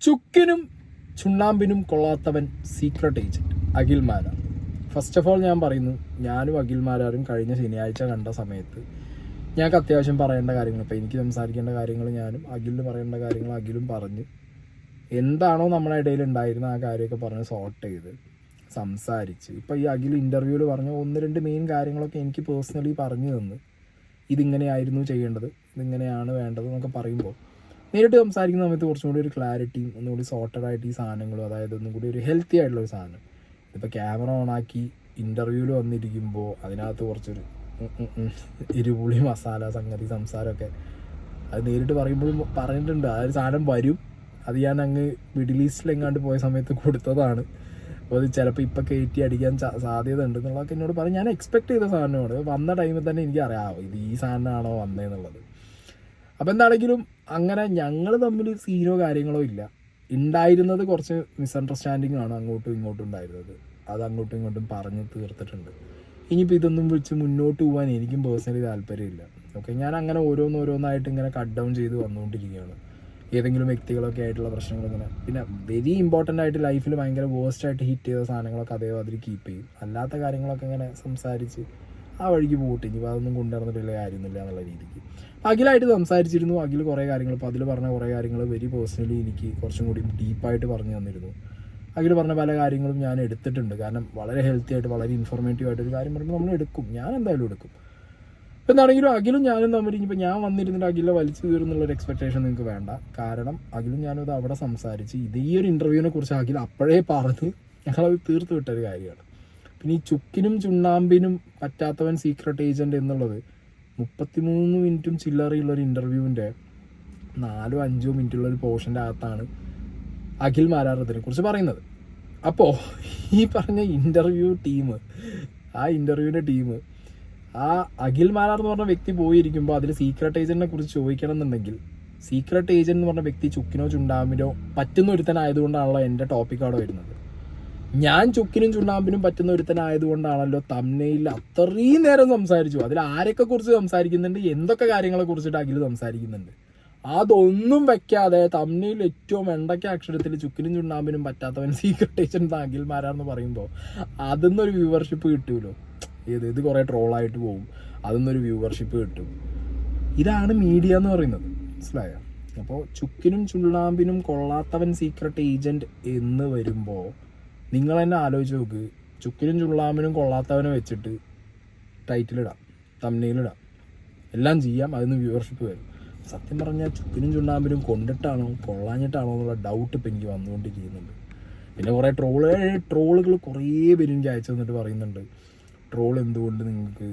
ചുക്കിനും ചുണ്ണാമ്പിനും കൊള്ളാത്തവൻ secret agent Akhil Marar. First of all ഞാൻ പറയുന്നു, ഞാനും അഖിൽ മാരാരും കഴിഞ്ഞ ശനിയാഴ്ച കണ്ട സമയത്ത് ഞങ്ങൾക്ക് അത്യാവശ്യം പറയേണ്ട കാര്യങ്ങൾ, ഇപ്പോൾ എനിക്ക് സംസാരിക്കേണ്ട കാര്യങ്ങൾ ഞാനും, അഖിലിന് പറയേണ്ട കാര്യങ്ങൾ അഖിലും പറഞ്ഞ് എന്താണോ നമ്മുടെ ഇടയിൽ ഉണ്ടായിരുന്ന ആ കാര്യമൊക്കെ പറഞ്ഞ് സോർട്ട് ചെയ്ത് സംസാരിച്ച് ഇപ്പോൾ ഈ അഖിൽ ഇൻ്റർവ്യൂവിൽ പറഞ്ഞ ഒന്ന് രണ്ട് മെയിൻ കാര്യങ്ങളൊക്കെ എനിക്ക് പേഴ്സണലി പറഞ്ഞു തന്ന് ഇതിങ്ങനെയായിരുന്നു ചെയ്യേണ്ടത്, ഇതിങ്ങനെയാണ് വേണ്ടത് എന്നൊക്കെ പറയുമ്പോൾ നേരിട്ട് സംസാരിക്കുന്ന സമയത്ത് കുറച്ചും കൂടി ഒരു ക്ലാരിറ്റിയും ഒന്നുകൂടി സോർട്ടഡ് ആയിട്ട് ഈ സാധനങ്ങളും, അതായത് ഒന്നും കൂടി ഒരു ഹെൽത്തി ആയിട്ടുള്ള ഒരു സാധനം. ഇപ്പോൾ ക്യാമറ ഓണാക്കി ഇൻ്റർവ്യൂവിൽ വന്നിരിക്കുമ്പോൾ അതിനകത്ത് കുറച്ചൊരു ഇരുപുളി മസാല സംഗതി സംസാരമൊക്കെ അത് നേരിട്ട് പറയുമ്പോൾ പറഞ്ഞിട്ടുണ്ട്. ആ ഒരു സാധനം വരും, അത് ഞാൻ അങ്ങ് മിഡിൽ ഈസ്റ്റിൽ എങ്ങാണ്ട് പോയ സമയത്ത് കൊടുത്തതാണ്. അപ്പോൾ അത് ചിലപ്പോൾ ഇപ്പം കയറ്റി അടിക്കാൻ സാധ്യത ഉണ്ട് എന്നുള്ളതൊക്കെ എന്നോട് പറഞ്ഞ് ഞാൻ എക്സ്പെക്ട് ചെയ്ത സാധനമാണ്. വന്ന ടൈമിൽ തന്നെ എനിക്കറിയാം ഇത് ഈ സാധനമാണോ വന്നതെന്നുള്ളത്. അപ്പോൾ എന്താണെങ്കിലും അങ്ങനെ ഞങ്ങൾ തമ്മിൽ സീനോ കാര്യങ്ങളോ ഇല്ല. ഉണ്ടായിരുന്നത് കുറച്ച് മിസ്അണ്ടർസ്റ്റാൻഡിങ് ആണ് അങ്ങോട്ടും ഇങ്ങോട്ടും ഉണ്ടായിരുന്നത്. അത് അങ്ങോട്ടും ഇങ്ങോട്ടും പറഞ്ഞ് തീർത്തിട്ടുണ്ട്. ഇനിയിപ്പോൾ ഇതൊന്നും വിളിച്ച് മുന്നോട്ട് പോകാൻ എനിക്കും പേഴ്സണലി താല്പര്യമില്ല. ഓക്കെ, ഞാൻ അങ്ങനെ ഓരോന്നായിട്ട് ഇങ്ങനെ കട്ട് ഡൗൺ ചെയ്ത് വന്നുകൊണ്ടിരിക്കുകയാണ്. ഏതെങ്കിലും വ്യക്തികളൊക്കെ ആയിട്ടുള്ള പ്രശ്നങ്ങൾ ഇങ്ങനെ, പിന്നെ വെരി ഇമ്പോർട്ടൻ്റ് ആയിട്ട് ലൈഫിൽ ഭയങ്കര വേസ്റ്റായിട്ട് ഹിറ്റ് ചെയ്ത സാധനങ്ങളൊക്കെ അതേമാതിരി കീപ്പ് ചെയ്യും. അല്ലാത്ത കാര്യങ്ങളൊക്കെ ഇങ്ങനെ സംസാരിച്ച് ആ വഴിക്ക് പോയിട്ട് ഇനി അതൊന്നും കൊണ്ടുവന്നിട്ടുള്ള കാര്യമൊന്നുമില്ല എന്നുള്ള രീതിക്ക് അഖിലായിട്ട് സംസാരിച്ചിരുന്നു. അഖിൽ കുറേ കാര്യങ്ങൾ, ഇപ്പോൾ അതിൽ പറഞ്ഞ കുറേ കാര്യങ്ങൾ വെരി പേഴ്സണലി എനിക്ക് കുറച്ചും കൂടി ഡീപ്പായിട്ട് പറഞ്ഞു തന്നിരുന്നു. അഖിൽ പറഞ്ഞ പല കാര്യങ്ങളും ഞാൻ എടുത്തിട്ടുണ്ട്. കാരണം വളരെ ഹെൽത്തി ആയിട്ട് വളരെ ഇൻഫോർമേറ്റീവ് ആയിട്ടൊരു കാര്യം പറയുമ്പോൾ നമ്മൾ എടുക്കും, ഞാൻ എന്തായാലും എടുക്കും. ഇപ്പം എന്താണെങ്കിലും അഖിലും ഞാനും തമ്മിൽ ഇനിയിപ്പോൾ ഞാൻ വന്നിരുന്നിട്ട് അഖിലെ വലിച്ചു കയറുന്നുള്ളൊരു എക്സ്പെക്ടേഷൻ നിങ്ങൾക്ക് വേണ്ട. കാരണം അഖിലും ഞാനും അത് അവിടെ സംസാരിച്ച് ഇത് ഈ ഒരു ഇൻ്റർവ്യൂവിനെ കുറിച്ച് അഖിൽ അപ്പോഴേ പറഞ്ഞ് ഞങ്ങളത് തീർത്ത് വിട്ടൊരു കാര്യമാണ്. പിന്നെ ഈ ചുക്കിനും ചുണ്ണാമ്പിനും പറ്റാത്തവൻ സീക്രട്ട് ഏജന്റ് എന്നുള്ളത് 33 മിനിറ്റും ചില്ലറയുള്ളൊരു ഇൻ്റർവ്യൂവിൻ്റെ 4-5 മിനിറ്റുള്ളൊരു പോർഷൻ്റെ അകത്താണ് അഖിൽ മാരാർ ഇതിനെ കുറിച്ച് പറയുന്നത്. അപ്പോൾ ഈ പറഞ്ഞ ഇൻ്റർവ്യൂ ടീം, ആ ഇൻ്റർവ്യൂവിൻ്റെ ടീം ആ അഖിൽ മാരാർ എന്ന് പറഞ്ഞ വ്യക്തി പോയിരിക്കുമ്പോൾ അതിൽ സീക്രട്ട് ഏജന്റിനെ കുറിച്ച് ചോദിക്കണം എന്നുണ്ടെങ്കിൽ സീക്രട്ട് ഏജന്റ് എന്ന് പറഞ്ഞ വ്യക്തി ചുക്കിനോ ചുണ്ടാമ്പിനോ പറ്റുന്ന ഒരുത്തനായതുകൊണ്ടാണല്ലോ എൻ്റെ ടോപ്പിക് അവിടെ വരുന്നത്. ഞാൻ ചുക്കിനും ചുണ്ണാമ്പിനും പറ്റുന്ന ഒരുത്തനായതുകൊണ്ടാണല്ലോ തംബ്നെയിൽ അത്രയും നേരം സംസാരിച്ചു. അതിൽ ആരൊക്കെ കുറിച്ച് സംസാരിക്കുന്നുണ്ട്, എന്തൊക്കെ കാര്യങ്ങളെ കുറിച്ചിട്ട് അഖിൽ സംസാരിക്കുന്നുണ്ട്, അതൊന്നും വെക്കാതെ തംബ്നെയിൽ ഏറ്റവും വെണ്ടയ്ക്ക അക്ഷരത്തിൽ ചുക്കിനും ചുണ്ണാമ്പിനും പറ്റാത്തവൻ സീക്രട്ട് ഏജന്റ് അഖിൽ മാരാർന്ന് പറയുമ്പോൾ അതിന്നൊരു വ്യൂവർഷിപ്പ് കിട്ടുമല്ലോ. ഇത് കുറേ ട്രോളായിട്ട് പോകും, അതിന്നൊരു വ്യൂവർഷിപ്പ് കിട്ടും. ഇതാണ് മീഡിയ എന്ന് പറയുന്നത്, മനസ്സിലായോ? അപ്പോൾ ചുക്കിനും ചുണ്ണാമ്പിനും കൊള്ളാത്തവൻ സീക്രട്ട് ഏജന്റ് എന്ന് വരുമ്പോൾ നിങ്ങൾ തന്നെ ആലോചിച്ച് നോക്ക്. ചുക്കിനും ചുള്ളാമ്പിനും കൊള്ളാത്തവനെ വെച്ചിട്ട് ടൈറ്റിലിടാം, തംബ്നെയിലിടാം, എല്ലാം ചെയ്യാം, അതിന് വ്യൂവർഷിപ്പ് വരും. സത്യം പറഞ്ഞാൽ ചുക്കിനും ചുണ്ണാമ്പിനും കൊണ്ടിട്ടാണോ കൊള്ളാഞ്ഞിട്ടാണോ എന്നുള്ള ഡൗട്ട് ഇപ്പം എനിക്ക് വന്നുകൊണ്ടിരിക്കുന്നുണ്ട്. പിന്നെ കുറേ ട്രോളുകൾ കുറേ പേര് എനിക്ക് അയച്ചു തന്നിട്ട് പറയുന്നുണ്ട്, ട്രോൾ എന്തുകൊണ്ട് നിങ്ങൾക്ക്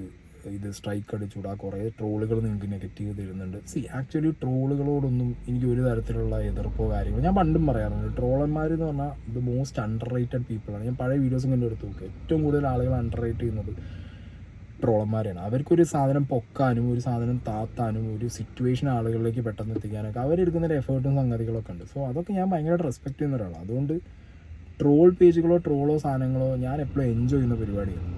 ഇത് സ്ട്രൈക്ക് അടിച്ചുകൂടാ, കുറേ ട്രോളുകൾ നിങ്ങൾക്ക് നെഗറ്റീവ് തരുന്നുണ്ട്. ആക്ച്വലി ട്രോളുകളോടൊന്നും എനിക്ക് ഒരു തരത്തിലുള്ള എതിർപ്പോ കാര്യങ്ങളോ, ഞാൻ പണ്ടും പറയാറുണ്ട്, ട്രോളന്മാർ എന്ന് പറഞ്ഞാൽ ദ മോസ്റ്റ് അണ്ടർ റേറ്റഡ് പീപ്പിളാണ്. ഞാൻ പഴയ വീഡിയോസും കണ്ടു എടുത്ത് നോക്കുക, ഏറ്റവും കൂടുതൽ ആളുകൾ അണ്ടർ റേറ്റ് ചെയ്യുന്നത് ട്രോളന്മാരെയാണ്. അവർക്കൊരു സാധനം പൊക്കാനും ഒരു സാധനം താത്താനും ഒരു സിറ്റുവേഷൻ ആളുകളിലേക്ക് പെട്ടെന്ന് എത്തിക്കാനൊക്കെ അവരെടുക്കുന്നൊരു എഫേർട്ടും സംഗതികളൊക്കെ ഉണ്ട്. സോ അതൊക്കെ ഞാൻ ഭയങ്കരമായിട്ട് റെസ്പെക്ട് ചെയ്യുന്ന ഒരാളാണ്. അതുകൊണ്ട് ട്രോൾ പേജുകളോ ട്രോളോ സാധനങ്ങളോ ഞാൻ എപ്പോഴും എൻജോയ് ചെയ്യുന്ന പരിപാടിയാണ്.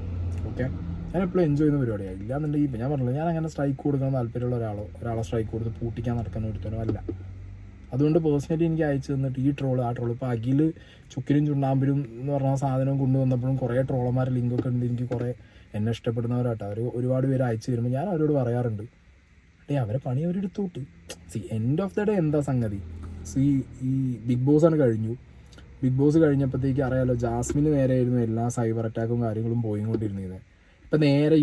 ഓക്കെ, ഞാൻ എപ്പോഴും എൻജോയ് ചെയ്യുന്ന പരിപാടിയാണ്. ഇല്ലാന്നുണ്ടെങ്കിൽ ഇപ്പം ഞാൻ പറഞ്ഞില്ല, ഞാൻ അങ്ങനെ സ്ട്രൈക്ക് കൊടുക്കാൻ താല്പര്യമുള്ള ഒരാളെ സ്ട്രൈക്ക് കൊടുത്ത് പൂട്ടിക്കാൻ നടക്കുന്ന ഒരുത്തനോ അല്ല. അതുകൊണ്ട് പേഴ്സണലി എനിക്ക് അയച്ചു തന്നിട്ട് ഈ ട്രോള് ആ ട്രോള്, ഇപ്പോൾ അഖിൽ ചുക്കിനും ചുണ്ണാമ്പിനും എന്ന് പറഞ്ഞ സാധനം കൊണ്ടുവന്നപ്പോഴും കുറേ ട്രോളന്മാരുടെ ലിങ്കൊക്കെ ഉണ്ട്. എനിക്ക് കുറേ എന്നെ ഇഷ്ടപ്പെടുന്നവരാട്ടോ, അവർ ഒരുപാട് പേര് അയച്ചു തരുമ്പോൾ ഞാൻ അവരോട് പറയാറുണ്ട്, അവരെ പണി അവരെടുത്തോട്ട്. എൻഡ് ഓഫ് ദ ഡേ എന്താ സംഗതി, ഈ ബിഗ് ബോസാണ് കഴിഞ്ഞു. ബിഗ് ബോസ് കഴിഞ്ഞപ്പോഴത്തേക്ക് അറിയാലോ, ജാസ്മിന് നേരെയായിരുന്നു എല്ലാ സൈബർ അറ്റാക്കും കാര്യങ്ങളും പോയിക്കൊണ്ടിരുന്നത്. ഇപ്പം നേരെ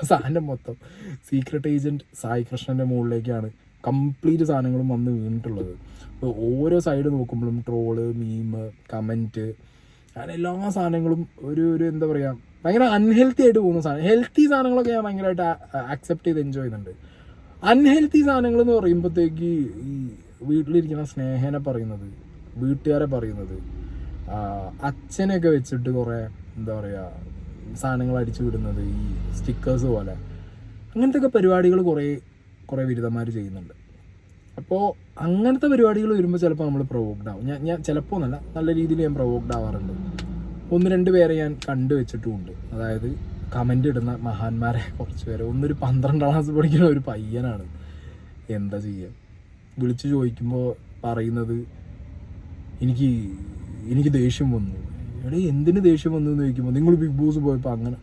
സാധനം മൊത്തം സീക്രട്ട് ഏജന്റ് സായി കൃഷ്ണൻ്റെ മുകളിലേക്കാണ് കംപ്ലീറ്റ് സാധനങ്ങളും വന്ന് വീണിട്ടുള്ളത്. അപ്പോൾ ഓരോ സൈഡ് നോക്കുമ്പോഴും ട്രോള്, മീമ്, കമൻറ്റ്, അങ്ങനെ എല്ലാ സാധനങ്ങളും ഒരു എന്താ പറയുക, ഭയങ്കര അൺഹെൽത്തി ആയിട്ട് പോകുന്ന സാധനം. ഹെൽത്തി സാധനങ്ങളൊക്കെ ഞാൻ ഭയങ്കരമായിട്ട് ആക്സെപ്റ്റ് ചെയ്ത് എൻജോയ് ചെയ്യുന്നുണ്ട്. അൺഹെൽത്തി സാധനങ്ങൾ എന്ന് പറയുമ്പോഴത്തേക്ക് ഈ വീട്ടിലിരിക്കുന്ന സ്നേഹനെ പറയുന്നത്, വീട്ടുകാരെ പറയുന്നത്, അച്ഛനെയൊക്കെ വെച്ചിട്ട് കുറേ എന്താ പറയുക സാധനങ്ങൾ അടിച്ചു വിടുന്നത്, ഈ സ്റ്റിക്കേഴ്സ് പോലെ, അങ്ങനത്തെ ഒക്കെ പരിപാടികൾ കുറേ ബിരുദന്മാർ ചെയ്യുന്നുണ്ട്. അപ്പോൾ അങ്ങനത്തെ പരിപാടികൾ വരുമ്പോൾ ചിലപ്പോൾ നമ്മൾ പ്രൊവോക്ഡ് ആവും. ഞാൻ ചിലപ്പോൾ നല്ല രീതിയിൽ ഞാൻ പ്രൊവോക്ഡ് ആവാറുണ്ട്. 1-2 പേരെ ഞാൻ കണ്ടുവച്ചിട്ടുമുണ്ട്. അതായത് കമൻ്റ് ഇടുന്ന മഹാന്മാരെ കുറച്ച് പേരെ. ഒന്നൊരു 12ാം ക്ലാസ് പഠിക്കുന്ന ഒരു പയ്യനാണ്, എന്താ ചെയ്യുക, വിളിച്ച് ചോദിക്കുമ്പോൾ പറയുന്നത് എനിക്ക് ദേഷ്യം വന്നു. എടാ എന്തിന് ദേഷ്യം വന്നു എന്ന് ചോദിക്കുമ്പോൾ നിങ്ങൾ ബിഗ് ബോസ് പോയപ്പോൾ അങ്ങനെ.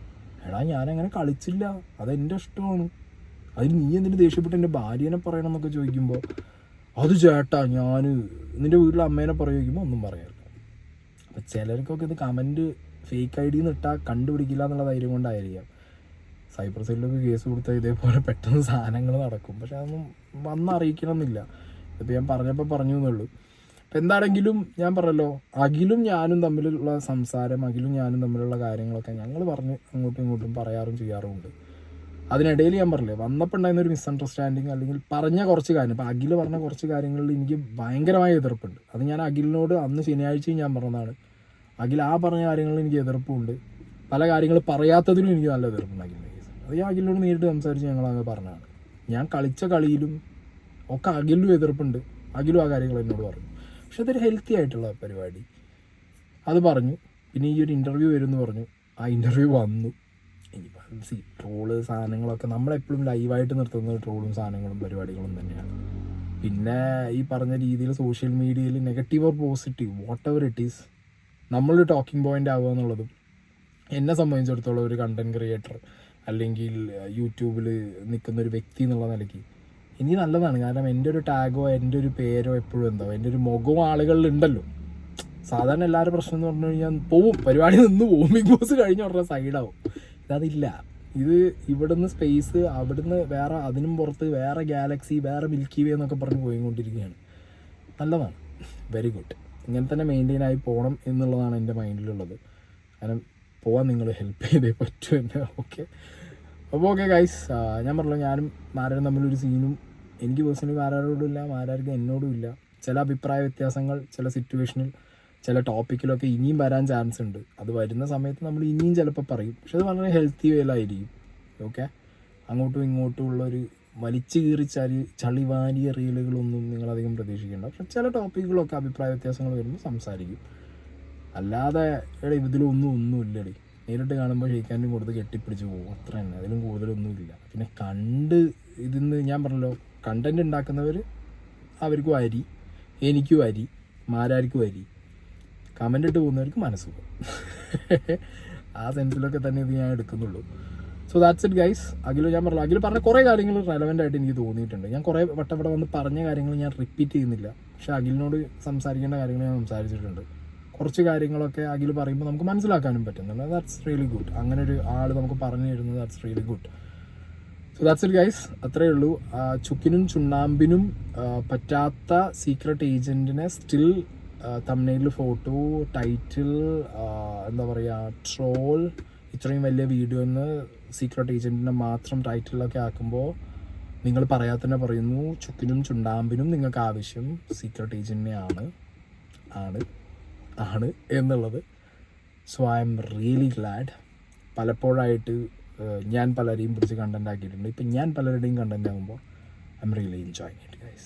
എടാ ഞാനങ്ങനെ കളിച്ചില്ല, അതെൻ്റെ ഇഷ്ടമാണ്. അതിന് നീ എന്തിന് ദേഷ്യപ്പെട്ട് എൻ്റെ ഭാര്യനെ പറയണം എന്നൊക്കെ ചോദിക്കുമ്പോൾ അത് ചേട്ടാ ഞാൻ നിൻ്റെ വീട്ടിലെ അമ്മേനെ പറയുമ്പോൾ ഒന്നും പറയാറില്ല. അപ്പം ചിലർക്കൊക്കെ ഇത് കമൻറ്റ് ഫേക്ക് ഐ ഡിന്ന് ഇട്ടാൽ കണ്ടുപിടിക്കില്ല എന്നുള്ള ധൈര്യം കൊണ്ടായിരിക്കാം. സൈബർ സെല്ലൊക്കെ കേസ് കൊടുത്താൽ ഇതേപോലെ പെട്ടെന്ന് സാധനങ്ങൾ നടക്കും. പക്ഷെ അതൊന്നും വന്നറിയിക്കണമെന്നില്ല. ഇതിപ്പോൾ ഞാൻ പറഞ്ഞപ്പോൾ പറഞ്ഞു എന്നുള്ളൂ. അപ്പം എന്താണെങ്കിലും ഞാൻ പറഞ്ഞല്ലോ, അഖിലും ഞാനും തമ്മിലുള്ള സംസാരം, അഖിലും ഞാനും തമ്മിലുള്ള കാര്യങ്ങളൊക്കെ ഞങ്ങൾ പറഞ്ഞ് അങ്ങോട്ടും ഇങ്ങോട്ടും പറയാറും ചെയ്യാറുമുണ്ട്. അതിനിടയിൽ ഞാൻ പറഞ്ഞില്ലേ, വന്നപ്പോൾ ഉണ്ടായിരുന്ന ഒരു മിസ്അണ്ടർസ്റ്റാൻഡിങ് അല്ലെങ്കിൽ പറഞ്ഞ കുറച്ച് കാര്യം, ഇപ്പോൾ അഖിൽ പറഞ്ഞ കുറച്ച് കാര്യങ്ങളിൽ എനിക്ക് ഭയങ്കരമായ എതിർപ്പുണ്ട്. അത് ഞാൻ അഖിലിനോട് അന്ന് ശനിയാഴ്ചയും ഞാൻ പറഞ്ഞതാണ്. അഖിൽ ആ പറഞ്ഞ കാര്യങ്ങളിൽ എനിക്ക് എതിർപ്പുണ്ട്. പല കാര്യങ്ങൾ പറയാത്തതിലും എനിക്ക് നല്ല എതിർപ്പുണ്ട് അഖിലിൻ്റെ കേസ്. അത് ഞാൻ അഖിലിനോട് നേരിട്ട് സംസാരിച്ച് ഞങ്ങളങ്ങ് പറഞ്ഞതാണ്. ഞാൻ കളിച്ച കളിയിലും ഒക്കെ അഖിലിനും എതിർപ്പുണ്ട്, അഖിലും ആ കാര്യങ്ങൾ എന്നോട് പറഞ്ഞു. പക്ഷെ അതൊരു ഹെൽത്തി ആയിട്ടുള്ള പരിപാടി, അത് പറഞ്ഞു. പിന്നെ ഈ ഒരു ഇൻ്റർവ്യൂ വരുമെന്ന് പറഞ്ഞു, ആ ഇൻ്റർവ്യൂ വന്നു. ഇനിയിപ്പോൾ ട്രോള് സാധനങ്ങളൊക്കെ നമ്മളെപ്പോഴും ലൈവായിട്ട് നിർത്തുന്നത് ട്രോളും സാധനങ്ങളും പരിപാടികളും തന്നെയാണ്. പിന്നെ ഈ പറഞ്ഞ രീതിയിൽ സോഷ്യൽ മീഡിയയിൽ negative or positive what ever it is നമ്മളൊരു ടോക്കിംഗ് പോയിൻ്റ് ആവുക എന്നുള്ളതും എന്നെ സംബന്ധിച്ചിടത്തോളം ഒരു കണ്ടൻറ് ക്രിയേറ്റർ അല്ലെങ്കിൽ യൂട്യൂബിൽ നിൽക്കുന്നൊരു വ്യക്തി എന്നുള്ള നിലയ്ക്ക് എനിക്ക് നല്ലതാണ്. കാരണം എൻ്റെ ഒരു ടാഗോ എൻ്റെ ഒരു പേരോ എപ്പോഴും എന്താവും, എൻ്റെ ഒരു മുഖവും ആളുകളിലുണ്ടല്ലോ. സാധാരണ എല്ലാവരും പ്രശ്നം എന്ന് പറഞ്ഞു കഴിഞ്ഞാൽ പോവും, പരിപാടി നിന്ന് പോവും, ബിഗ് ബോസ് കഴിഞ്ഞ ഉടനെ സൈഡാവും. ഇതതില്ല. ഇത് ഇവിടുന്ന് സ്പേസ്, അവിടുന്ന് വേറെ, അതിനും പുറത്ത് വേറെ ഗാലക്സി, വേറെ മിൽക്കി വേ എന്നൊക്കെ പറഞ്ഞ് പോയിക്കൊണ്ടിരിക്കുകയാണ്. നല്ലതാണ്, വെരി ഗുഡ്. ഇങ്ങനെ തന്നെ മെയിൻറ്റെയിൻ ആയി പോകണം എന്നുള്ളതാണ് എൻ്റെ മൈൻഡിലുള്ളത്. കാരണം പോകാൻ നിങ്ങൾ ഹെൽപ്പ് ചെയ്തേ പറ്റൂ എന്നെ. ഓക്കെ, അപ്പോൾ ഓക്കെ ഗൈസ്, ഞാൻ പറഞ്ഞല്ലോ, ഞാനും മാരാരും തമ്മിലൊരു സീനും എനിക്ക് പേഴ്സണലി മാരാരോടും ഇല്ല, മാരാർക്ക് എന്നോടും ഇല്ല. ചില അഭിപ്രായ വ്യത്യാസങ്ങൾ ചില സിറ്റുവേഷനിൽ ചില ടോപ്പിക്കിലൊക്കെ ഇനിയും വരാൻ ചാൻസ് ഉണ്ട്. അത് വരുന്ന സമയത്ത് നമ്മൾ ഇനിയും ചിലപ്പോൾ പറയും. പക്ഷെ അത് വളരെ ഹെൽത്തി വേയിലായിരിക്കും. ഓക്കെ, അങ്ങോട്ടും ഇങ്ങോട്ടും ഉള്ളൊരു വലിച്ചു കീറിച്ചാൽ ചളിവാരിയ റീലുകളൊന്നും നിങ്ങളധികം പ്രതീക്ഷിക്കേണ്ട. പക്ഷെ ചില ടോപ്പിക്കുകളൊക്കെ അഭിപ്രായ വ്യത്യാസങ്ങൾ വരുമ്പോൾ സംസാരിക്കും. അല്ലാതെ ഒന്നുമില്ലടി, നേരിട്ട് കാണുമ്പോൾ ഷെയ്ക്കാനും കൊടുത്ത് കെട്ടിപ്പിടിച്ച് പോകും, അത്ര തന്നെ. അതിലും കൂടുതലൊന്നുമില്ല. പിന്നെ ഇതിന്ന് ഞാൻ പറഞ്ഞല്ലോ, കണ്ടൻറ് ഉണ്ടാക്കുന്നവർ അവർക്കും അരി, എനിക്കും അരി, മാരാർക്കും അരി, കമൻ്റ് ഇട്ട് പോകുന്നവർക്ക് മനസ്സുഖം. ആ സെൻസിലൊക്കെ തന്നെ ഇത് ഞാൻ എടുക്കുന്നുള്ളൂ. So that's it guys. ഞാൻ പറഞ്ഞ കുറേ കാര്യങ്ങൾ റെലവൻ്റ് ആയിട്ട് എനിക്ക് തോന്നിയിട്ടുണ്ട്. ഞാൻ കുറേ വട്ടം ഇവിടെ വന്ന് പറഞ്ഞ കാര്യങ്ങൾ ഞാൻ റിപ്പീറ്റ് ചെയ്യുന്നില്ല. പക്ഷേ അഖിലിനോട് സംസാരിക്കേണ്ട കാര്യങ്ങൾ ഞാൻ സംസാരിച്ചിട്ടുണ്ട്. കുറച്ച് കാര്യങ്ങളൊക്കെ അഖിൽ പറയുമ്പോൾ നമുക്ക് മനസ്സിലാക്കാനും പറ്റുന്നുണ്ട്. That's really good. അങ്ങനെ ഒരു ആൾ നമുക്ക് പറഞ്ഞു തരുന്നത് that's really good. So that's it guys, അത്രയേ ഉള്ളൂ. ചുക്കിനും ചുണ്ണാമ്പിനും പറ്റാത്ത സീക്രട്ട് ഏജൻറ്റിനെ സ്റ്റിൽ തംബ്നെയിലിൽ ഫോട്ടോ, ടൈറ്റിൽ, എന്താ പറയുക, ട്രോൾ, ഇത്രയും വലിയ വീഡിയോന്ന് സീക്രട്ട് ഏജൻറ്റിനെ മാത്രം ടൈറ്റിലൊക്കെ ആക്കുമ്പോൾ നിങ്ങൾ പറയാത്തന്നെ പറയുന്നു, ചുക്കിനും ചുണ്ടാമ്പിനും നിങ്ങൾക്ക് ആവശ്യം സീക്രട്ട് ഏജൻറ്റിനെ ആണ് എന്നുള്ളത്. So I am really glad. പലപ്പോഴായിട്ട് ഞാൻ പലരെയും പിടിച്ച് കണ്ടൻറ് ആക്കിയിട്ടുണ്ട്. ഇപ്പം ഞാൻ പലരുടെയും കണ്ടൻറ് ആകുമ്പോൾ I am really enjoying it guys.